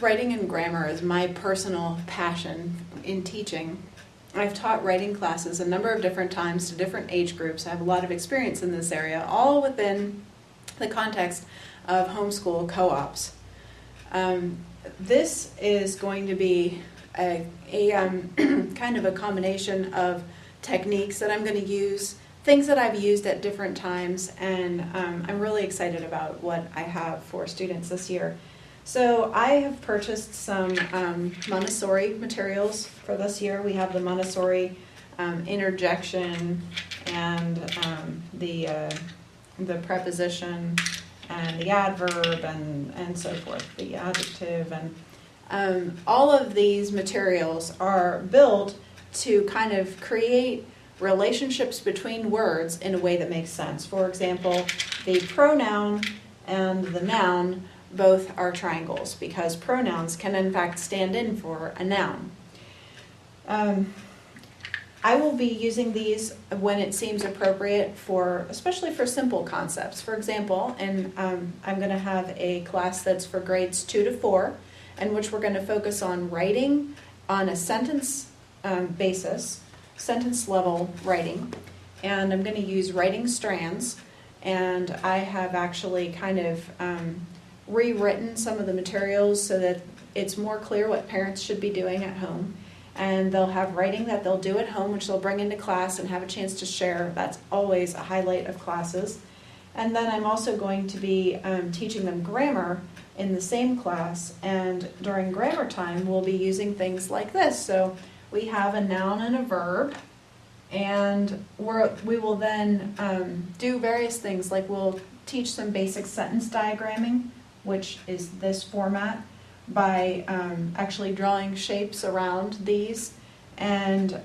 Writing and grammar is my personal passion in teaching. I've taught writing classes a number of different times to different age groups. I have a lot of experience in this area, all within the context of homeschool co-ops. This is going to be a kind of a combination of techniques that I'm going to use, things that I've used at different times, and I'm really excited about what I have for students this year. So I have purchased some Montessori materials for this year. We have the Montessori interjection and the preposition and the adverb and so forth, the adjective, and all of these materials are built to kind of create relationships between words in a way that makes sense. For example, the pronoun and the noun both are triangles because pronouns can in fact stand in for a noun. I will be using these when it seems appropriate especially for simple concepts. For example, and I'm going to have a class that's for grades 2 to 4, in which we're going to focus on writing on a sentence basis, sentence level writing, and I'm going to use writing strands, and I have actually kind of rewritten some of the materials so that it's more clear what parents should be doing at home. And they'll have writing that they'll do at home, which they'll bring into class and have a chance to share. That's always a highlight of classes. And then I'm also going to be teaching them grammar in the same class, and during grammar time we'll be using things like this. So we have a noun and a verb, and we will then do various things, like we'll teach some basic sentence diagramming, which is this format, by actually drawing shapes around these. And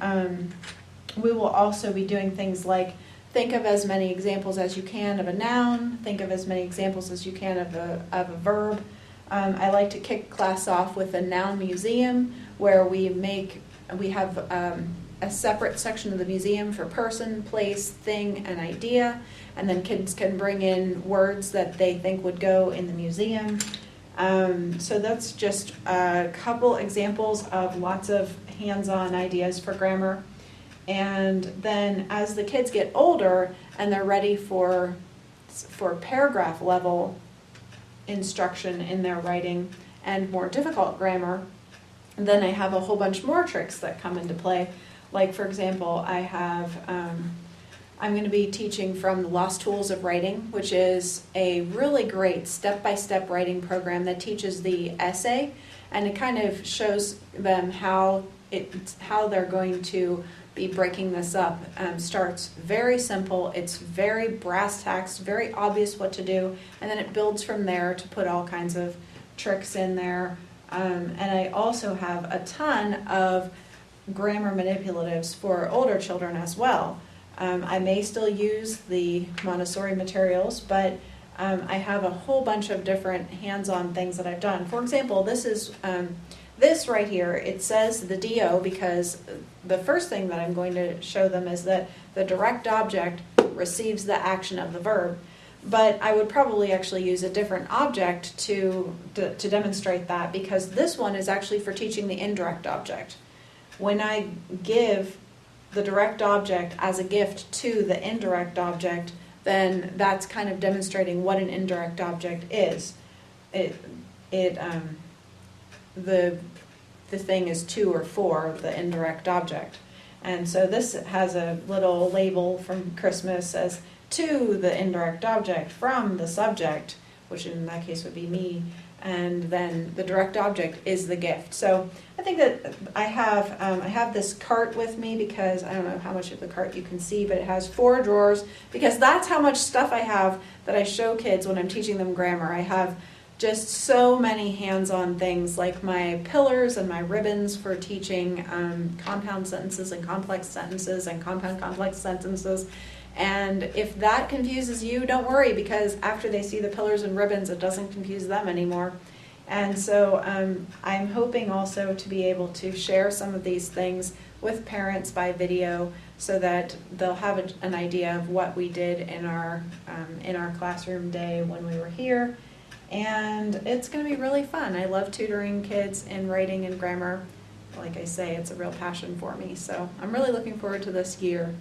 we will also be doing things like think of as many examples as you can of a noun, think of as many examples as you can of a verb. I like to kick class off with a noun museum, where we have a separate section of the museum for person, place, thing, and idea, and then kids can bring in words that they think would go in the museum. So that's just a couple examples of lots of hands-on ideas for grammar. And then as the kids get older and they're ready for paragraph level instruction in their writing and more difficult grammar, then I have a whole bunch more tricks that come into play. Like, for example, I'm going to be teaching from the Lost Tools of Writing, which is a really great step-by-step writing program that teaches the essay, and it kind of shows them how they're going to be breaking this up. Starts very simple, it's very brass tacks, very obvious what to do, and then it builds from there to put all kinds of tricks in there. And I also have a ton of grammar manipulatives for older children as well. I may still use the Montessori materials, but I have a whole bunch of different hands-on things that I've done. For example, this right here, it says the DO because the first thing that I'm going to show them is that the direct object receives the action of the verb. But I would probably actually use a different object to demonstrate that, because this one is actually for teaching the indirect object. When I give the direct object as a gift to the indirect object, then that's kind of demonstrating what an indirect object is. The thing is to or for the indirect object. And so this has a little label from Christmas, says to the indirect object from the subject, which in that case would be me, and then the direct object is the gift. So I think that I have this cart with me because I don't know how much of the cart you can see, but it has 4 drawers, because that's how much stuff I have that I show kids when I'm teaching them grammar. I have just so many hands-on things, like my pillars and my ribbons for teaching compound sentences and complex sentences and compound complex sentences. And if that confuses you, don't worry, because after they see the pillars and ribbons, it doesn't confuse them anymore. And so I'm hoping also to be able to share some of these things with parents by video, so that they'll have an idea of what we did in our classroom day when we were here. And it's going to be really fun. I love tutoring kids in writing and grammar. Like I say, it's a real passion for me. So I'm really looking forward to this year.